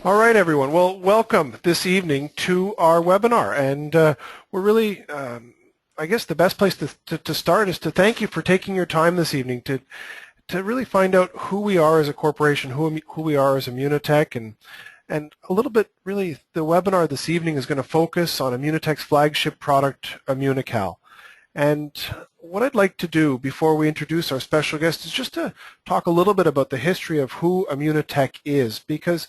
All right, everyone. Well, welcome this evening to our webinar. And we're really, I guess the best place to start is to thank you for taking your time this evening to really find out who we are as a corporation, who we are as Immunotech, and a little bit, really, the webinar this evening is going to focus on Immunotech's flagship product, Immunocal. And what I'd like to do before we introduce our special guest is just to talk a little bit about the history of who Immunotech is, because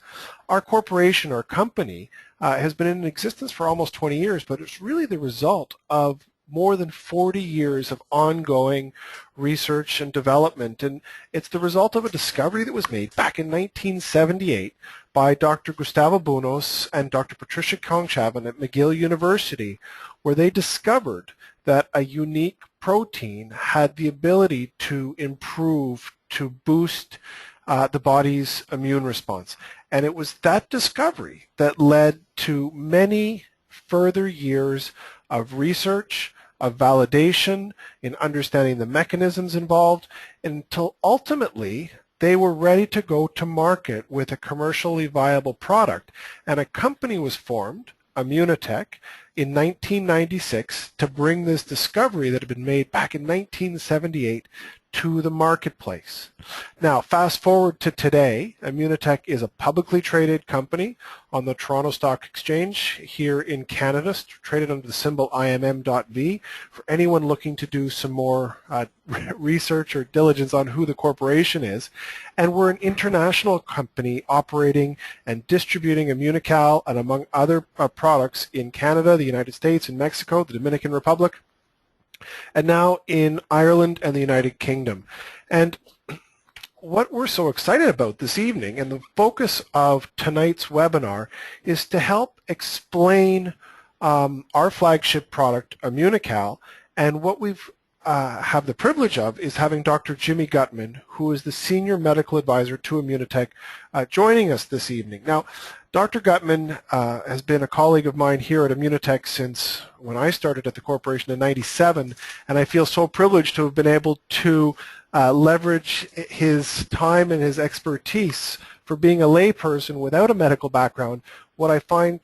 our corporation, our company, has been in existence for almost 20 years, but it's really the result of more than 40 years of ongoing research and development. And it's the result of a discovery that was made back in 1978 by Dr. Gustavo Bunos and Dr. Patricia Kong-Chavin at McGill University, where they discovered that a unique protein had the ability to improve, to boost the body's immune response. And it was that discovery that led to many further years of research, of validation, in understanding the mechanisms involved, until ultimately they were ready to go to market with a commercially viable product. And a company was formed, Immunotech, in 1996 to bring this discovery that had been made back in 1978 to the marketplace. Now, fast forward to today, Immunotech is a publicly traded company on the Toronto Stock Exchange here in Canada, traded under the symbol IMM.V. For anyone looking to do some more research or diligence on who the corporation is. And we're an international company operating and distributing Immunocal and among other products in Canada, the United States, and Mexico, the Dominican Republic, and now in Ireland and the United Kingdom. And what we're so excited about this evening, and the focus of tonight's webinar, is to help explain our flagship product, Immunocal, and what we've have the privilege of is having Dr. Jimmy Gutman, who is the Senior Medical Advisor to Immunotech, joining us this evening. Now, Dr. Gutman has been a colleague of mine here at Immunotech since when I started at the corporation in '97, and I feel so privileged to have been able to leverage his time and his expertise for being a layperson without a medical background. What I find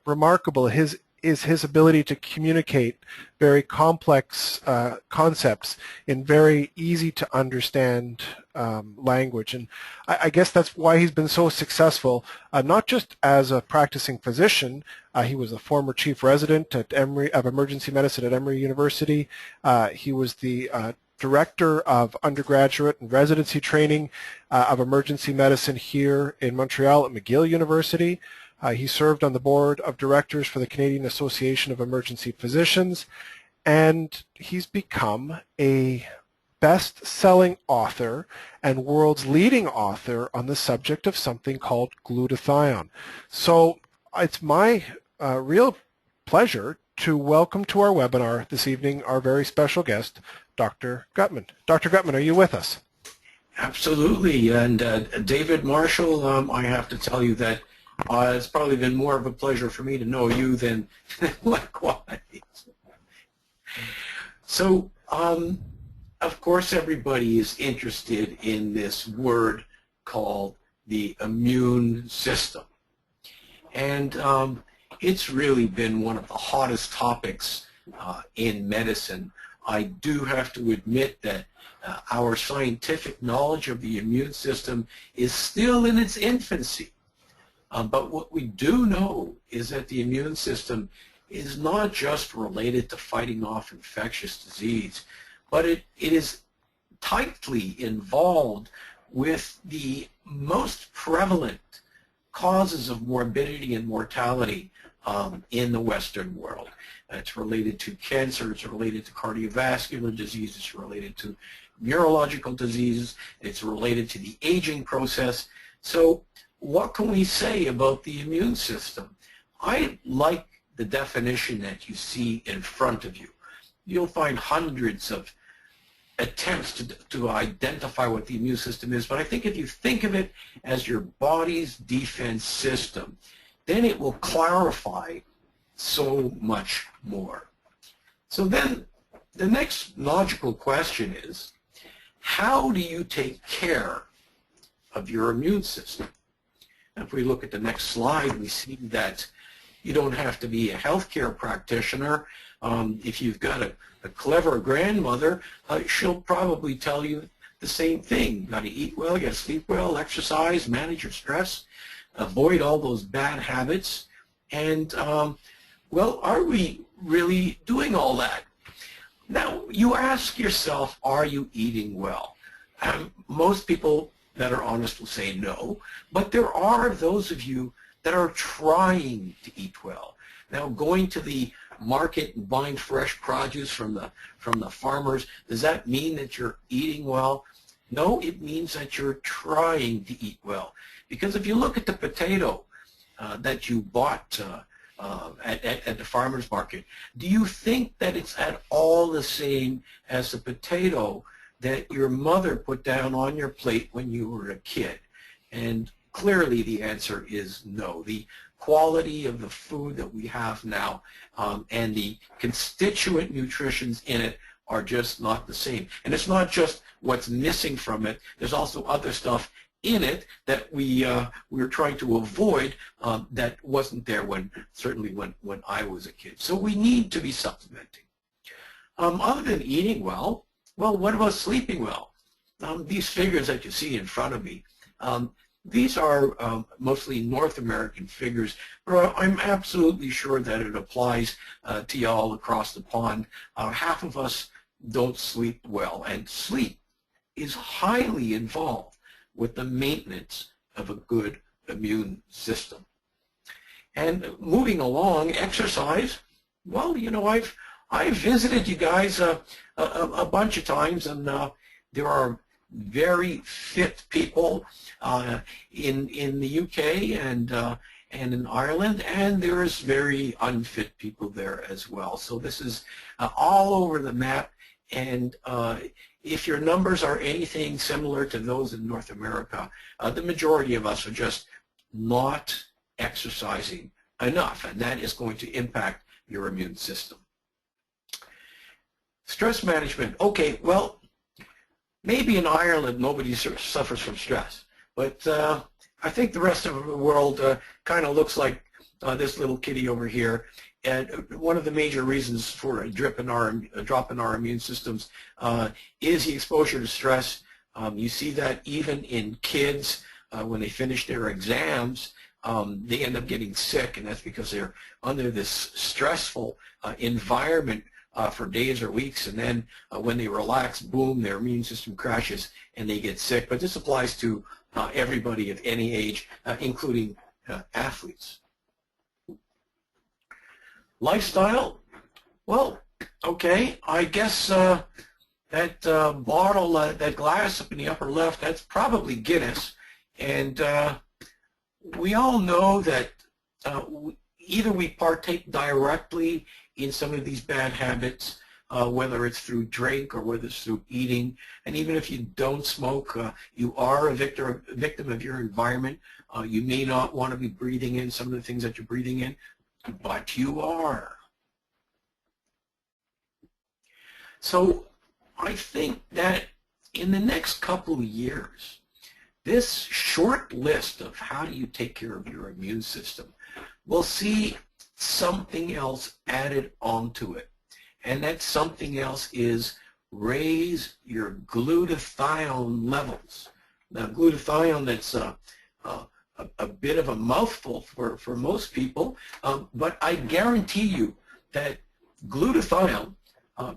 remarkable is his ability to communicate very complex concepts in very easy to understand language. And I guess that's why he's been so successful, not just as a practicing physician. He was a former chief resident at of emergency medicine at Emory University. He was the director of undergraduate and residency training of emergency medicine here in Montreal at McGill University. He served on the board of directors for the Canadian Association of Emergency Physicians, and he's become a best-selling author and world's leading author on the subject of something called glutathione. So it's my real pleasure to welcome to our webinar this evening our very special guest, Dr. Gutman. Dr. Gutman, are you with us? Absolutely, and David Marshall, I have to tell you that it's probably been more of a pleasure for me to know you than likewise. So, of course, everybody is interested in this word called the immune system. And it's really been one of the hottest topics in medicine. I do have to admit that our scientific knowledge of the immune system is still in its infancy. But what we do know is that the immune system is not just related to fighting off infectious disease, but it is tightly involved with the most prevalent causes of morbidity and mortality in the Western world. It's related to cancer, it's related to cardiovascular disease, it's related to neurological diseases, it's related to the aging process. So what can we say about the immune system? I like the definition that you see in front of you. You'll find hundreds of attempts to identify what the immune system is, but I think if you think of it as your body's defense system, then it will clarify so much more. So then the next logical question is, how do you take care of your immune system? If we look at the next slide, we see that you don't have to be a healthcare practitioner. If you've got a clever grandmother, she'll probably tell you the same thing. You got to eat well, you got to sleep well, exercise, manage your stress, avoid all those bad habits. And, well, are we really doing all that? Now, you ask yourself, are you eating well? Most people that are honest will say no, but there are those of you that are trying to eat well. Now, going to the market and buying fresh produce from the farmers, does that mean that you're eating well? No, it means that you're trying to eat well. Because if you look at the potato that you bought at the farmer's market, do you think that it's at all the same as the potato that your mother put down on your plate when you were a kid? And clearly the answer is no. The quality of the food that we have now and the constituent nutritions in it are just not the same. And it's not just what's missing from it. There's also other stuff in it that we were trying to avoid that wasn't there certainly when I was a kid. So we need to be supplementing. Other than eating well, what about sleeping well? These figures that you see in front of me, these are mostly North American figures, but I'm absolutely sure that it applies to y'all across the pond. Half of us don't sleep well, and sleep is highly involved with the maintenance of a good immune system. And moving along, exercise, well, you know, I've visited you guys a bunch of times, and there are very fit people in the UK and in Ireland, and there's very unfit people there as well. So this is all over the map, and if your numbers are anything similar to those in North America, the majority of us are just not exercising enough, and that is going to impact your immune system. Stress management. Okay, well, maybe in Ireland nobody suffers from stress, but I think the rest of the world kind of looks like this little kitty over here. And one of the major reasons for a drop in our immune systems is the exposure to stress. You see that even in kids when they finish their exams, they end up getting sick, and that's because they're under this stressful environment for days or weeks, and then when they relax, boom, their immune system crashes and they get sick. But this applies to everybody of any age, including athletes. Lifestyle, well, okay, I guess that bottle, that glass up in the upper left, that's probably Guinness, and we all know that either we partake directly in some of these bad habits, whether it's through drink or whether it's through eating, and even if you don't smoke, you are a victim of your environment. You may not want to be breathing in some of the things that you're breathing in, but you are. So I think that in the next couple of years, this short list of how do you take care of your immune system will see something else added onto it. And that something else is raise your glutathione levels. Now, glutathione, that's a bit of a mouthful for most people, but I guarantee you that glutathione,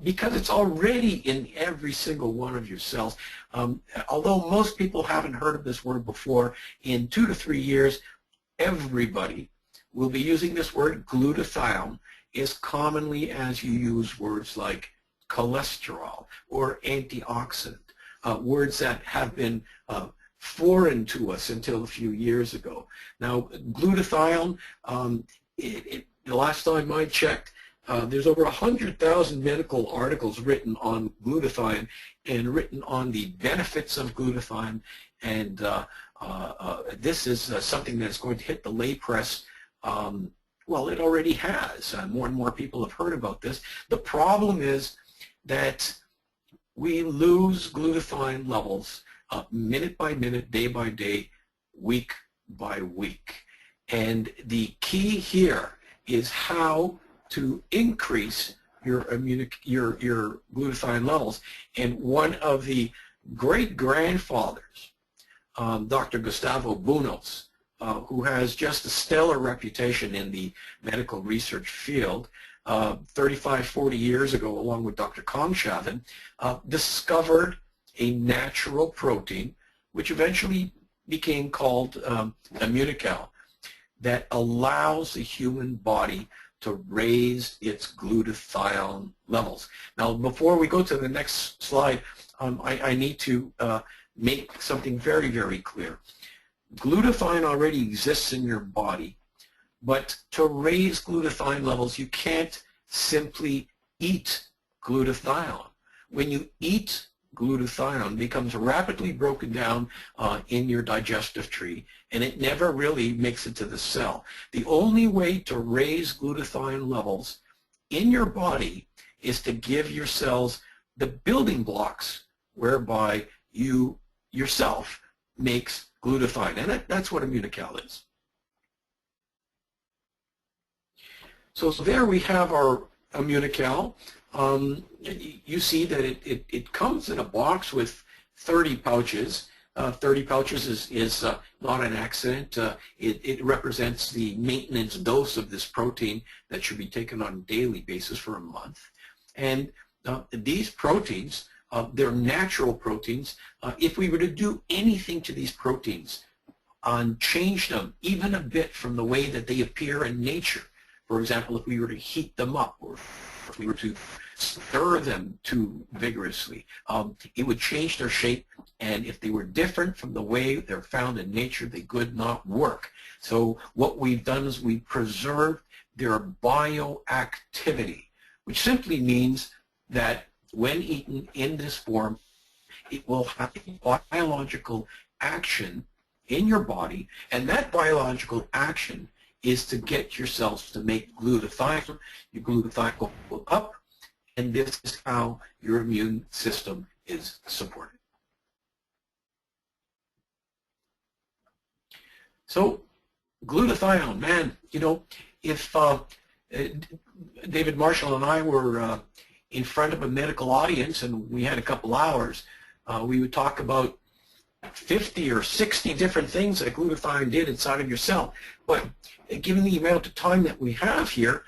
because it's already in every single one of your cells, although most people haven't heard of this word before, in 2 to 3 years, everybody will be using this word glutathione as commonly as you use words like cholesterol or antioxidant, words that have been foreign to us until a few years ago. Now, glutathione, the last time I checked, there's over 100,000 medical articles written on glutathione and written on the benefits of glutathione, and this is something that's going to hit the lay press. Well, it already has. More and more people have heard about this. The problem is that we lose glutathione levels minute by minute, day by day, week by week. And the key here is how to increase your glutathione levels. And one of the great-grandfathers, Dr. Gustavo Bunos, who has just a stellar reputation in the medical research field, 35, 40 years ago, along with Dr. Kongshaven, discovered a natural protein, which eventually became called Immunocal, that allows the human body to raise its glutathione levels. Now, before we go to the next slide, I need to make something very, very clear. Glutathione already exists in your body, but to raise glutathione levels, you can't simply eat glutathione. When you eat glutathione, it becomes rapidly broken down in your digestive tree, and it never really makes it to the cell. The only way to raise glutathione levels in your body is to give your cells the building blocks whereby you yourself makes glutathione, and that's what Immunocal is. So there we have our Immunocal. You see that it comes in a box with 30 pouches. 30 pouches is not an accident. It represents the maintenance dose of this protein that should be taken on a daily basis for a month. And these proteins, they're natural proteins. If we were to do anything to these proteins, change them even a bit from the way that they appear in nature, for example, if we were to heat them up or if we were to stir them too vigorously, it would change their shape, and if they were different from the way they're found in nature, they could not work. So what we've done is we preserved their bioactivity, which simply means that when eaten in this form, it will have a biological action in your body, and that biological action is to get your cells to make glutathione. Your glutathione will go up, and this is how your immune system is supported. So glutathione, man, you know, if David Marshall and I were in front of a medical audience and we had a couple hours, we would talk about 50 or 60 different things that glutathione did inside of your cell. But given the amount of time that we have here,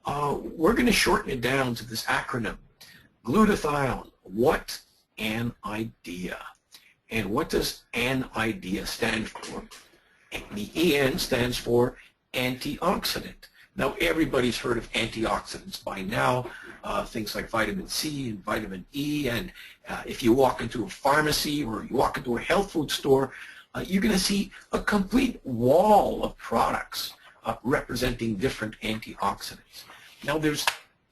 we're going to shorten it down to this acronym. Glutathione, what an idea. And what does an idea stand for? The EN stands for antioxidant. Now, everybody's heard of antioxidants by now, things like vitamin C and vitamin E, and if you walk into a pharmacy or you walk into a health food store, you're going to see a complete wall of products representing different antioxidants. Now, there's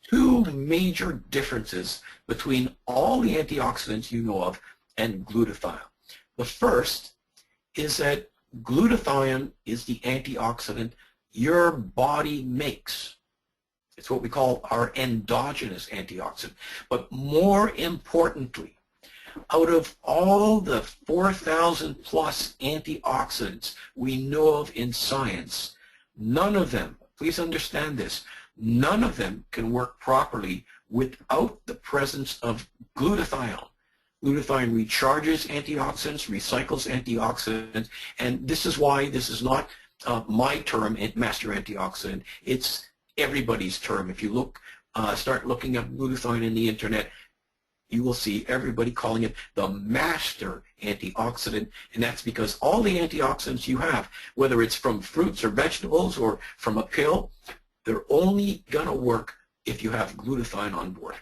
two major differences between all the antioxidants you know of and glutathione. The first is that glutathione is the antioxidant your body makes. It's what we call our endogenous antioxidant. But more importantly, out of all the 4,000 plus antioxidants we know of in science, none of them, please understand this, none of them can work properly without the presence of glutathione. Glutathione recharges antioxidants, recycles antioxidants, and this is why this is not my term, master antioxidant. It's everybody's term. If you start looking up glutathione in the internet, you will see everybody calling it the master antioxidant, and that's because all the antioxidants you have, whether it's from fruits or vegetables or from a pill, they're only going to work if you have glutathione on board.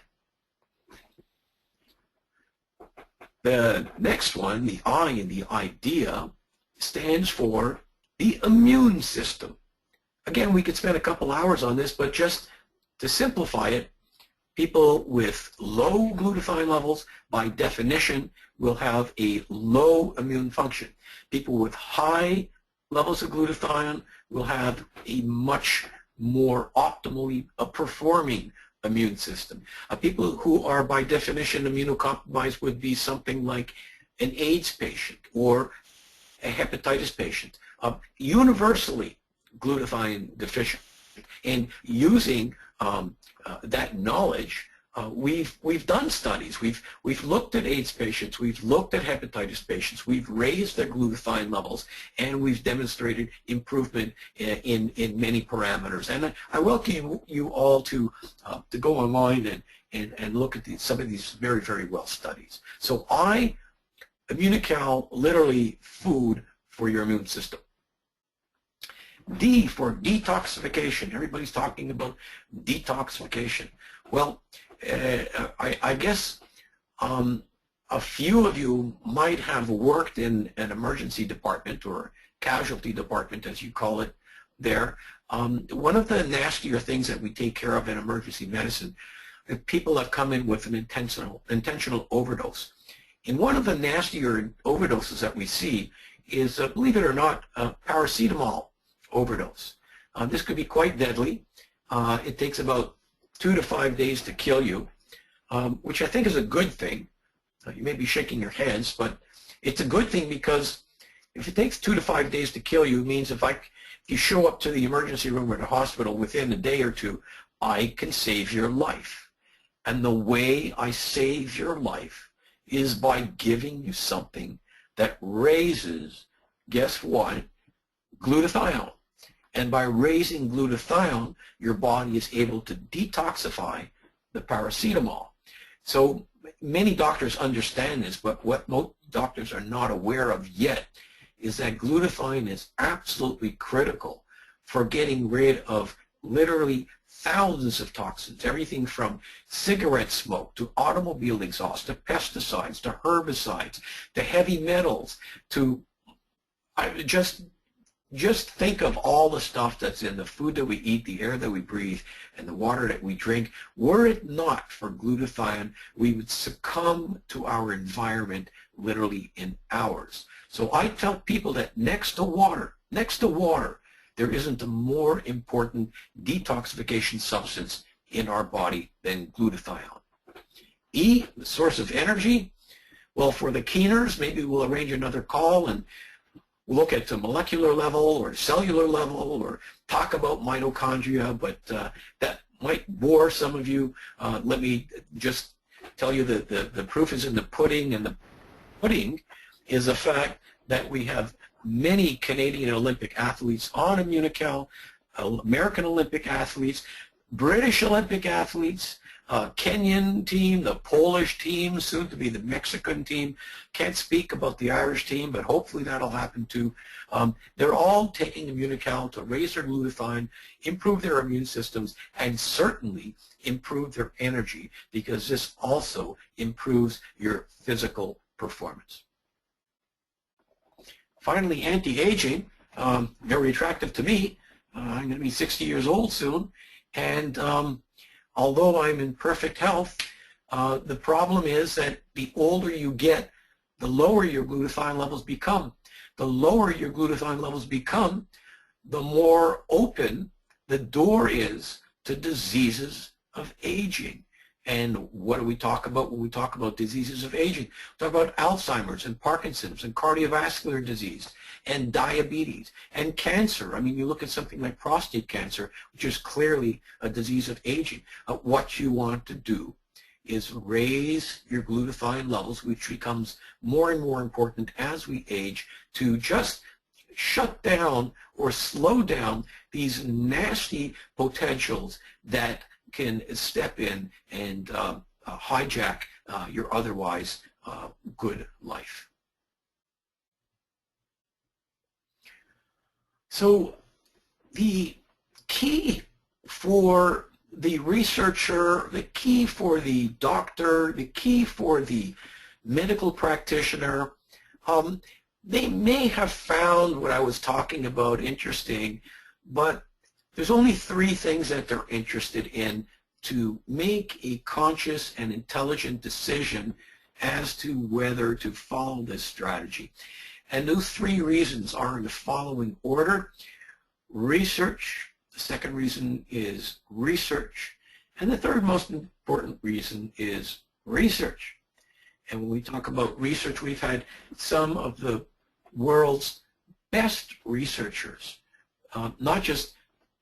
The next one, the I in the idea, stands for the immune system. Again, we could spend a couple hours on this, but just to simplify it, people with low glutathione levels, by definition, will have a low immune function. People with high levels of glutathione will have a much more optimally performing immune system. People who are by definition immunocompromised would be something like an AIDS patient or a hepatitis patient universally glutathione deficient. And using that knowledge, we've done studies. We've looked at AIDS patients, we've looked at hepatitis patients, we've raised their glutathione levels, and we've demonstrated improvement in many parameters. And I welcome you all to go online and look at some of these very, very well studies. So Immunocal, literally food for your immune system. D for detoxification. Everybody's talking about detoxification. Well, I guess a few of you might have worked in an emergency department or casualty department, as you call it there. One of the nastier things that we take care of in emergency medicine, if people have come in with an intentional overdose. And one of the nastier overdoses that we see is, believe it or not, paracetamol overdose. This could be quite deadly. It takes about 2 to 5 days to kill you, which I think is a good thing. You may be shaking your heads, but it's a good thing, because if it takes 2 to 5 days to kill you, it means if you show up to the emergency room or the hospital within a day or two, I can save your life. And the way I save your life is by giving you something that raises, guess what, glutathione. And by raising glutathione, your body is able to detoxify the paracetamol. So many doctors understand this, but what most doctors are not aware of yet is that glutathione is absolutely critical for getting rid of literally thousands of toxins, everything from cigarette smoke to automobile exhaust to pesticides to herbicides to heavy metals to just think of all the stuff that's in the food that we eat, the air that we breathe, and the water that we drink. Were it not for glutathione, we would succumb to our environment literally in hours. So I tell people that next to water, there isn't a more important detoxification substance in our body than glutathione. E, the source of energy. Well, for the keeners, maybe we'll arrange another call and look at the molecular level or cellular level or talk about mitochondria, but that might bore some of you. Let me just tell you that the proof is in the pudding, and the pudding is the fact that we have many Canadian Olympic athletes on Immunocal, American Olympic athletes, British Olympic athletes, Kenyan team, the Polish team, soon to be the Mexican team. Can't speak about the Irish team, but hopefully that'll happen too. They're all taking Immunocal to raise their glutathione, improve their immune systems, and certainly improve their energy, because this also improves your physical performance. Finally, anti-aging, very attractive to me. I'm going to be 60 years old soon, and although I'm in perfect health, the problem is that the older you get, the lower your glutathione levels become. The lower your glutathione levels become, the more open the door is to diseases of aging. And what do we talk about when we talk about diseases of aging? We talk about Alzheimer's and Parkinson's and cardiovascular disease and diabetes and cancer. I mean, you look at something like prostate cancer, which is clearly a disease of aging. What you want to do is raise your glutathione levels, which becomes more and more important as we age, to just shut down or slow down these nasty potentials that can step in and hijack your otherwise good life. So the key for the researcher, the key for the doctor, the key for the medical practitioner, they may have found what I was talking about interesting, but there's only 3 things that they're interested in to make a conscious and intelligent decision as to whether to follow this strategy. And those 3 reasons are in the following order: research, the second reason is research, and the third most important reason is research. And when we talk about research, we've had some of the world's best researchers, not just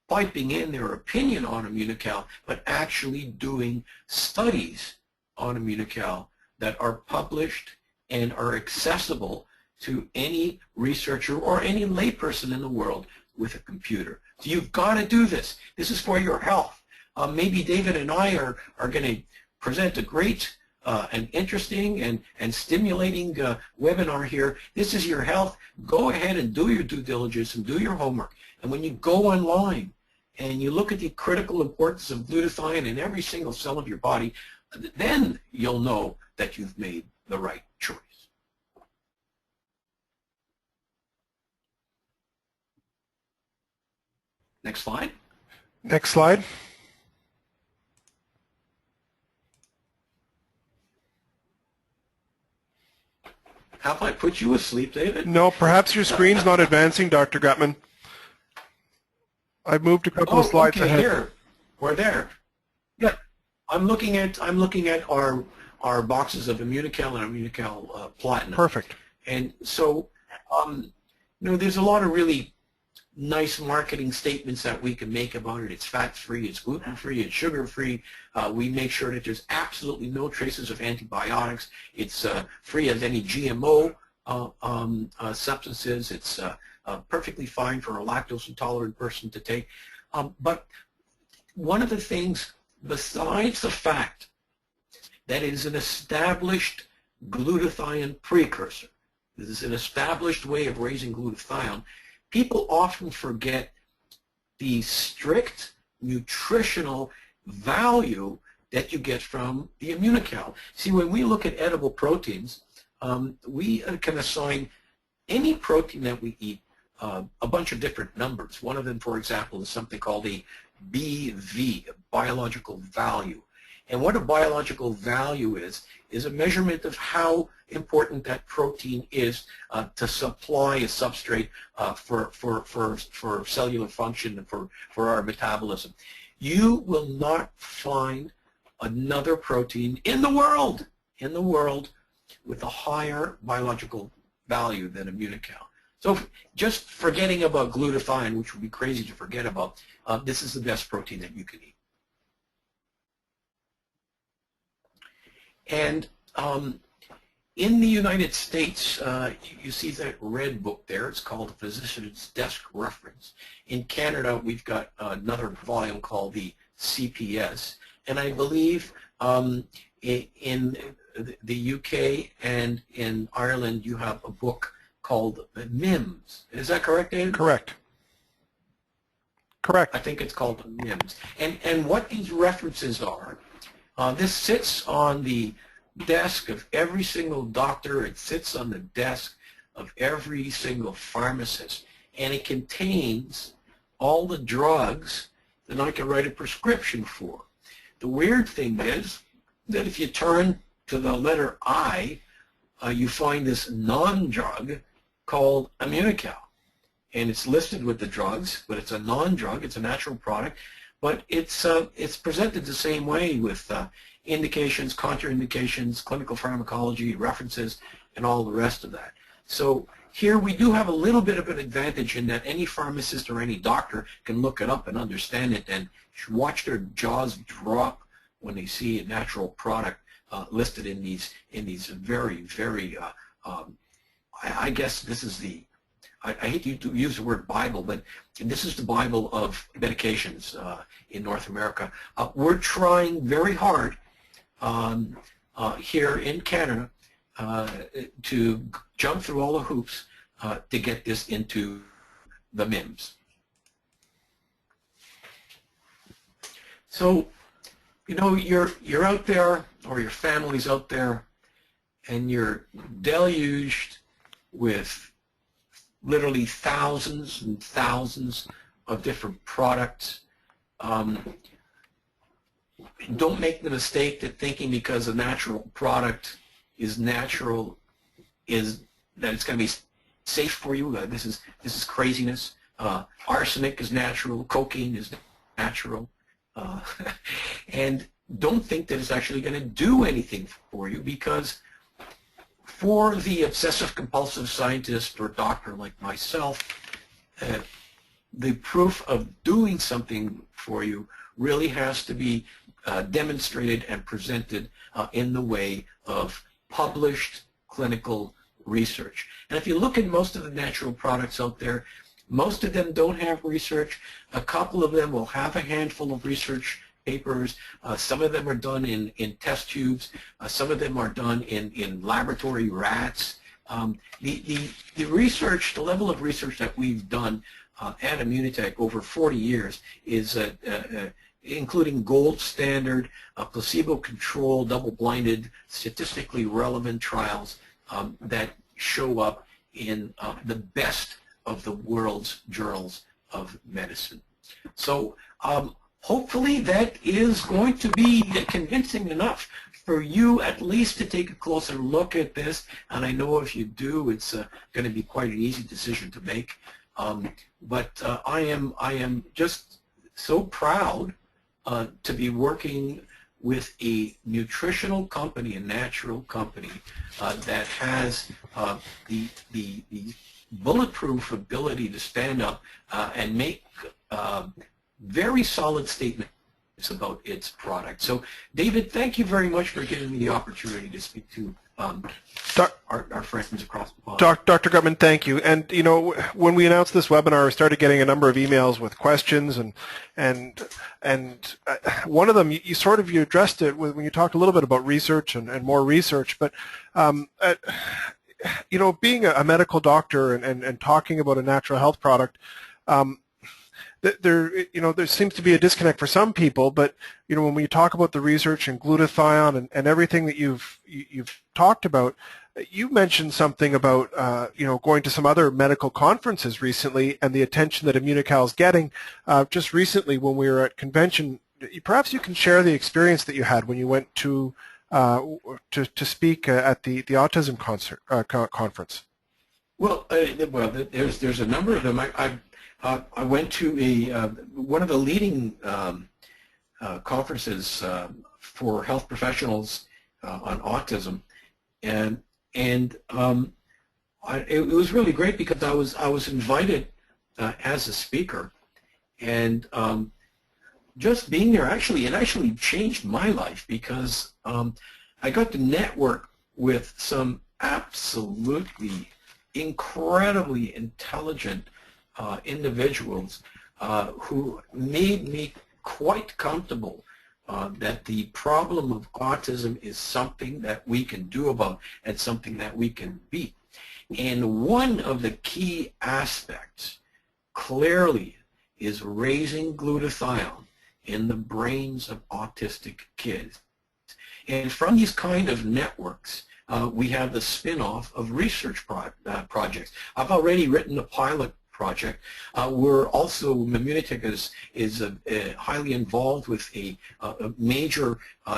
piping in their opinion on Immunocal, but actually doing studies on Immunocal that are published and are accessible to any researcher or any layperson in the world with a computer. So you've got to do this. This is for your health. Maybe David and I are going to present a great and interesting and stimulating webinar here. This is your health. Go ahead and do your due diligence and do your homework. And when you go online and you look at the critical importance of glutathione in every single cell of your body, then you'll know that you've made the right choice. Next slide. Next slide. Have I put you asleep, David? No, perhaps your screen's not advancing, Dr. Gutman. I've moved a couple of slides ahead. Here. We're there. Yeah. I'm looking at our boxes of Immunocal and Immunocal Platinum. Perfect. And so, there's a lot of really nice marketing statements that we can make about it. It's fat-free, it's gluten-free, it's sugar-free. We make sure that there's absolutely no traces of antibiotics. It's free of any GMO substances. It's perfectly fine for a lactose-intolerant person to take. But one of the things, besides the fact that it is an established glutathione precursor, this is an established way of raising glutathione, people often forget the strict nutritional value that you get from the Immunocal. See, when we look at edible proteins, we can assign any protein that we eat a bunch of different numbers. One of them, for example, is something called a BV, biological value. And what a biological value is a measurement of how important that protein is to supply a substrate for cellular function and for our metabolism. You will not find another protein in the world with a higher biological value than Immunocal. So just forgetting about glutathione, which would be crazy to forget about, this is the best protein that you can eat. And in the United States, you see that red book there. It's called Physician's Desk Reference. In Canada, we've got another volume called the CPS. And I believe in the UK and in Ireland, you have a book called MIMS. Is that correct, David? Correct. Correct. I think it's called MIMS. And what these references are, this sits on the desk of every single doctor. It sits on the desk of every single pharmacist. And it contains all the drugs that I can write a prescription for. The weird thing is that if you turn to the letter I, you find this non-drug called Immunocal. And it's listed with the drugs, but it's a non-drug. It's a natural product. But it's presented the same way with indications, contraindications, clinical pharmacology, references, and all the rest of that. So here we do have a little bit of an advantage in that any pharmacist or any doctor can look it up and understand it and watch their jaws drop when they see a natural product listed in these very, very, I guess this is the, I hate to use the word Bible, but this is the Bible of medications in North America. We're trying very hard here in Canada to jump through all the hoops to get this into the MIMS. So, you're out there, or your family's out there, and you're deluged with literally thousands and thousands of different products. Don't make the mistake that thinking because a natural product is natural is that it's going to be safe for you. This is craziness. Arsenic is natural. Cocaine is natural. And don't think that it's actually going to do anything for you, because for the obsessive-compulsive scientist or doctor like myself, the proof of doing something for you really has to be demonstrated and presented in the way of published clinical research. And if you look at most of the natural products out there, most of them don't have research. A couple of them will have a handful of research papers. Some of them are done in test tubes. Some of them are done in laboratory rats. The research, the level of research that we've done at Immunotech over 40 years is including gold standard, placebo-controlled, double-blinded, statistically relevant trials that show up in the best of the world's journals of medicine. So hopefully that is going to be convincing enough for you at least to take a closer look at this. And I know if you do, it's going to be quite an easy decision to make. But I am just so proud to be working with a nutritional company, a natural company that has the bulletproof ability to stand up and make very solid statements about its product. So, David, thank you very much for giving me the opportunity to speak to our friends across the pond. Dr. Gutman, thank you. And you know, when we announced this webinar, we started getting a number of emails with questions, and one of them you addressed it when you talked a little bit about research and more research. But you know, being a medical doctor and talking about a natural health product, there seems to be a disconnect for some people. But you know, when we talk about the research and glutathione and everything that you've talked about, you mentioned something about going to some other medical conferences recently and the attention that Immunocal is getting. Just recently, when we were at convention, perhaps you can share the experience that you had when you went to speak at the autism conference. Well, there's a number of them. I went to one of the leading conferences for health professionals on autism, and it was really great because I was invited as a speaker, and just being there actually changed my life because I got to network with some absolutely incredibly intelligent individuals who made me quite comfortable that the problem of autism is something that we can do about and something that we can beat. And one of the key aspects clearly is raising glutathione in the brains of autistic kids. And from these kind of networks, we have the spin-off of research projects. I've already written a pilot project. We're also, Immunotech is highly involved with a major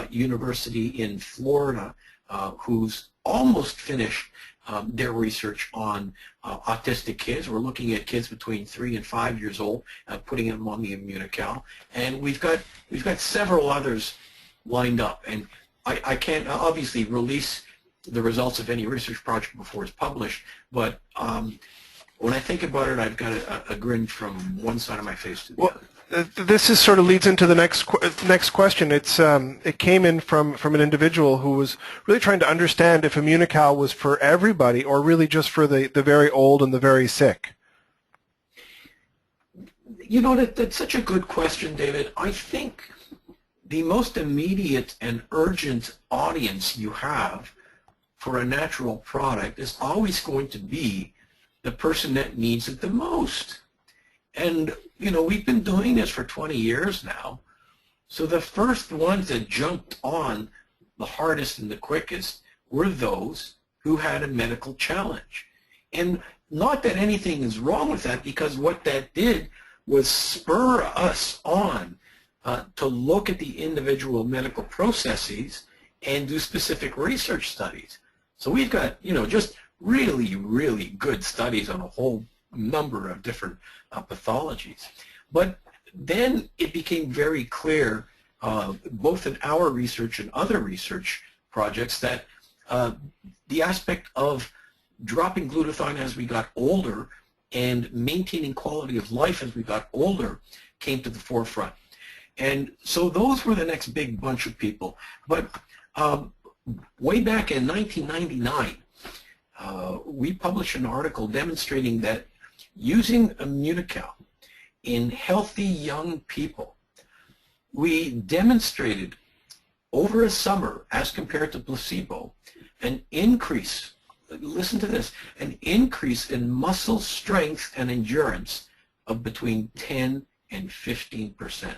university in Florida who's almost finished their research on autistic kids. We're looking at kids between 3 and 5 years old, putting them on the Immunocal, and we've got several others lined up. And I can't obviously release the results of any research project before it's published, but when I think about it, I've got a grin from one side of my face to the other. This is sort of leads into the next question. It came in from an individual who was really trying to understand if Immunocal was for everybody or really just for the very old and the very sick. You know, that's such a good question, David. I think the most immediate and urgent audience you have for a natural product is always going to be the person that needs it the most. And, you know, we've been doing this for 20 years now. So the first ones that jumped on the hardest and the quickest were those who had a medical challenge. And not that anything is wrong with that, because what that did was spur us on to look at the individual medical processes and do specific research studies. So we've got, you know, just really, really good studies on a whole number of different pathologies. But then it became very clear, both in our research and other research projects, that the aspect of dropping glutathione as we got older and maintaining quality of life as we got older came to the forefront. And so those were the next big bunch of people. But way back in 1999, we published an article demonstrating that using Immunocal in healthy young people, we demonstrated over a summer, as compared to placebo, an increase, listen to this, an increase in muscle strength and endurance of between 10 and 15%.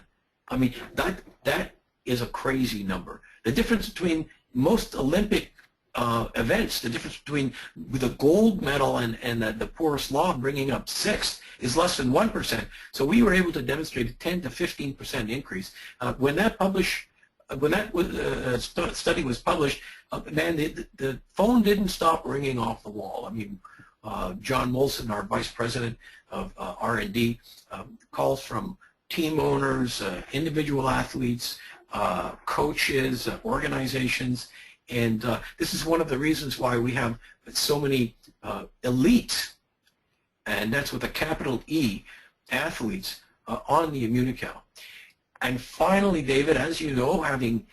I mean, that is a crazy number. The difference between most Olympic events, the difference between the gold medal and the poorest law bringing up sixth is less than 1%. So we were able to demonstrate a 10 to 15% increase. When that study was published, man, the phone didn't stop ringing off the wall. I mean, John Molson, our vice president of R&D, calls from team owners, individual athletes, coaches, organizations, and this is one of the reasons why we have so many elite, and that's with a capital E, athletes on the Immunocal. And finally, David, as you know, having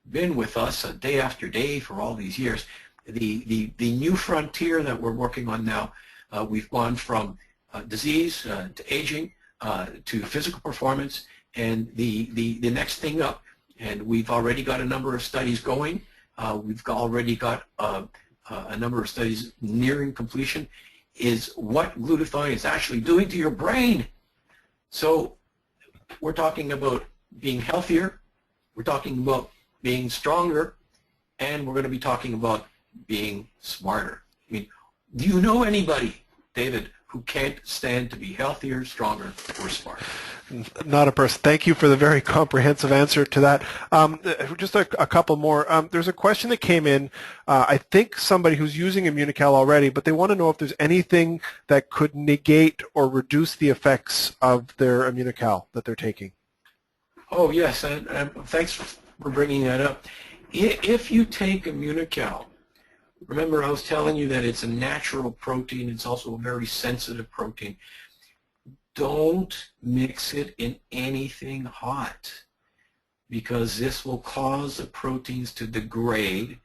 been with us day after day for all these years, the new frontier that we're working on now, we've gone from disease to aging to physical performance, and the next thing up, and we've already got a number of studies going. We've already got a number of studies nearing completion, is what glutathione is actually doing to your brain. So we're talking about being healthier, we're talking about being stronger, and we're going to be talking about being smarter. I mean, do you know anybody, David, who can't stand to be healthier, stronger, or smarter? Not a person. Thank you for the very comprehensive answer to that. Just a couple more. There's a question that came in, I think somebody who's using Immunocal already, but they want to know if there's anything that could negate or reduce the effects of their Immunocal that they're taking. Oh, yes, and thanks for bringing that up. If you take Immunocal, remember I was telling you that it's a natural protein, it's also a very sensitive protein. Don't mix it in anything hot, because this will cause the proteins to degrade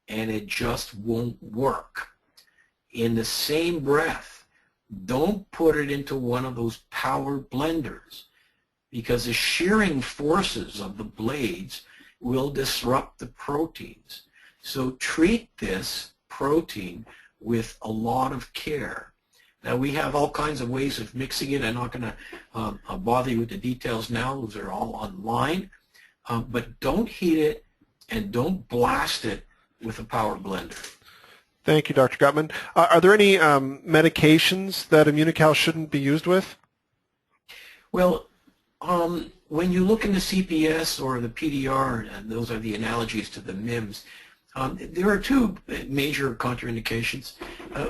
and it just won't work. In the same breath, don't put it into one of those power blenders, because the shearing forces of the blades will disrupt the proteins. So treat this protein with a lot of care. Now, we have all kinds of ways of mixing it. I'm not going to bother you with the details now. Those are all online. But don't heat it and don't blast it with a power blender. Thank you, Dr. Gutman. Are there any medications that Immunocal shouldn't be used with? Well, when you look in the CPS or the PDR, and those are the analogies to the MIMS, there are two major contraindications.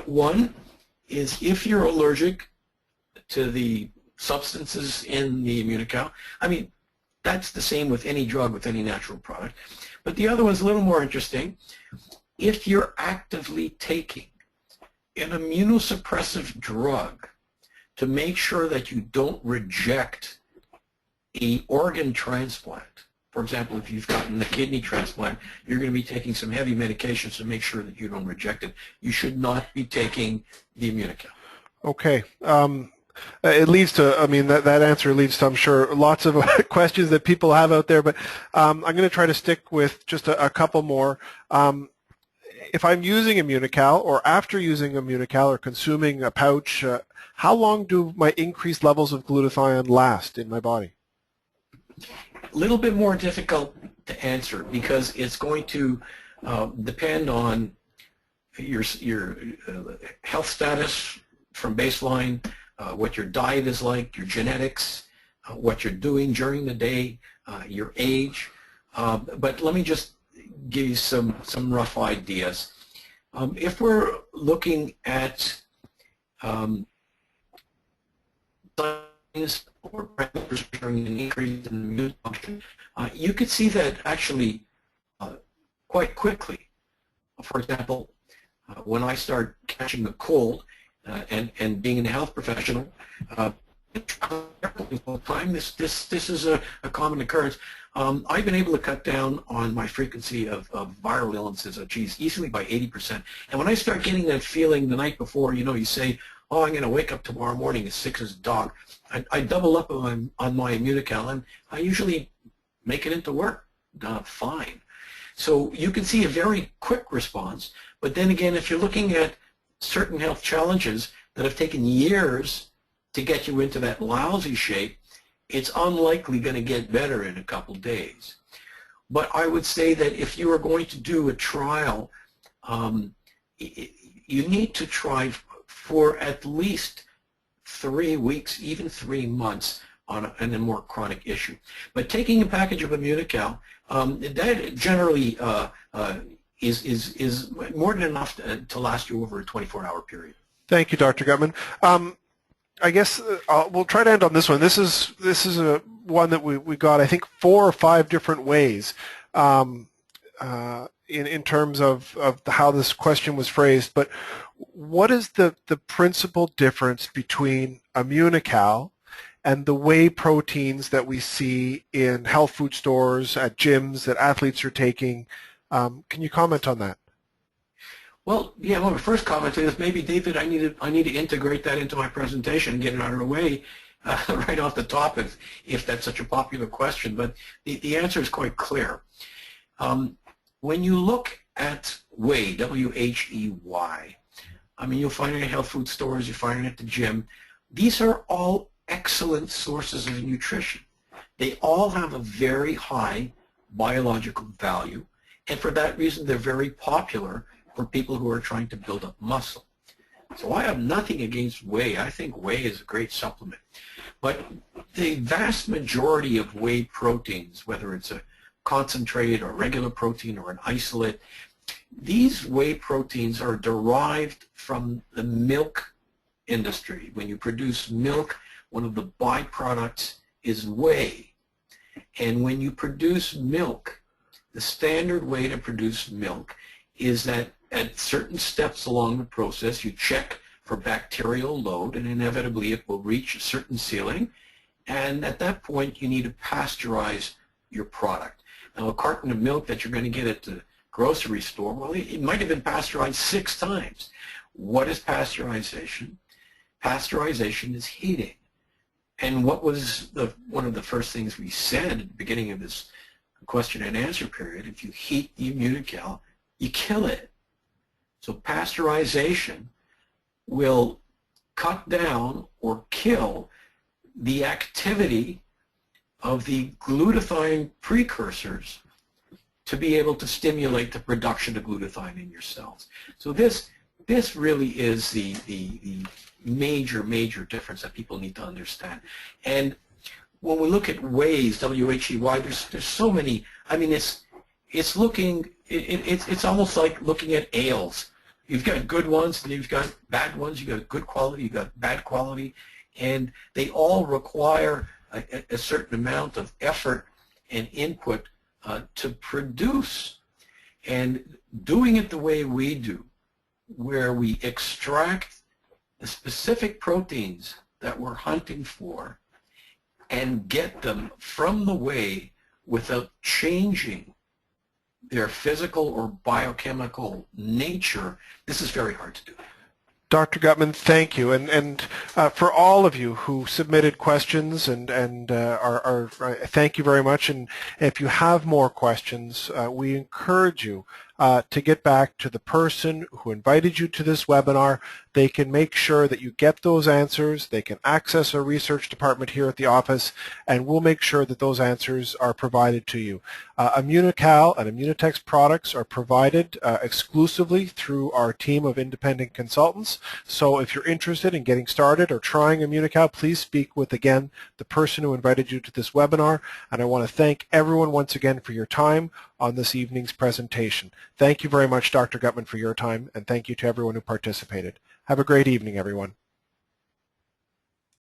One is if you're allergic to the substances in the Immunocal. I mean, that's the same with any drug, with any natural product. But the other one's a little more interesting. If you're actively taking an immunosuppressive drug to make sure that you don't reject an organ transplant. For example, if you've gotten a kidney transplant, you're going to be taking some heavy medications to make sure that you don't reject it. You should not be taking the Immunocal. Okay. It leads to, I mean, that answer leads to, I'm sure, lots of questions that people have out there, but I'm going to try to stick with just a couple more. If I'm using Immunocal, or after using Immunocal or consuming a pouch, how long do my increased levels of glutathione last in my body? A little bit more difficult to answer, because it's going to depend on your health status from baseline, what your diet is like, your genetics, what you're doing during the day, your age. But let me just give you some rough ideas. If we're looking at or parameters showing an increase in immune function, you could see that actually quite quickly. For example, when I start catching a cold and being a health professional, all the time, this is a common occurrence. I've been able to cut down on my frequency of viral illnesses, geez, easily by 80%. And when I start getting that feeling the night before, you say, oh, I'm going to wake up tomorrow morning as sick as a dog, I double up on my Immunocal, and I usually make it into work fine. So you can see a very quick response. But then again, if you're looking at certain health challenges that have taken years to get you into that lousy shape, it's unlikely going to get better in a couple days. But I would say that if you are going to do a trial, you need to try for at least 3 weeks, even 3 months on a more chronic issue. But taking a package of Immunocal, that generally is more than enough to last you over a 24-hour period. Thank you, Dr. Gutman. I guess we'll try to end on this one. This is a one that we got, I think, 4 or 5 different ways in terms of how this question was phrased. But what is the principal difference between Immunocal and the whey proteins that we see in health food stores, at gyms, that athletes are taking? Can you comment on that? Well, yeah, my first comment is maybe, David, I need to integrate that into my presentation and get it out of the way right off the top if that's such a popular question. But the answer is quite clear. When you look at whey, W-H-E-Y, I mean, you'll find it in health food stores, you find it at the gym. These are all excellent sources of nutrition. They all have a very high biological value, and for that reason, they're very popular for people who are trying to build up muscle. So I have nothing against whey. I think whey is a great supplement. But the vast majority of whey proteins, whether it's a concentrate or regular protein or an isolate, these whey proteins are derived from the milk industry. When you produce milk, one of the byproducts is whey. And when you produce milk, the standard way to produce milk is that at certain steps along the process, you check for bacterial load, and inevitably it will reach a certain ceiling. And at that point, you need to pasteurize your product. Now, a carton of milk that you're going to get at the grocery store, well, it might have been pasteurized 6 times. What is pasteurization? Pasteurization is heating. And what was one of the first things we said at the beginning of this question and answer period? If you heat the Immunocal, you kill it. So pasteurization will cut down or kill the activity of the glutathione precursors to be able to stimulate the production of glutathione in your cells. So this really is the major difference that people need to understand. And when we look at wheys, W-H-E-Y, there's so many. I mean, it's almost like looking at ales. You've got good ones, and you've got bad ones. You've got good quality, you've got bad quality, and they all require a certain amount of effort and input to produce. And doing it the way we do, where we extract the specific proteins that we're hunting for and get them from the whey without changing their physical or biochemical nature, this is very hard to do. Dr. Gutman, thank you, and for all of you who submitted questions and thank you very much. And if you have more questions, we encourage you to get back to the person who invited you to this webinar. They can make sure that you get those answers. They can access our research department here at the office, and we'll make sure that those answers are provided to you. Immunocal and Immunotex products are provided exclusively through our team of independent consultants. So if you're interested in getting started or trying Immunocal, please speak with, again, the person who invited you to this webinar. And I want to thank everyone once again for your time on this evening's presentation. Thank you very much, Dr. Gutman, for your time, and thank you to everyone who participated. Have a great evening, everyone.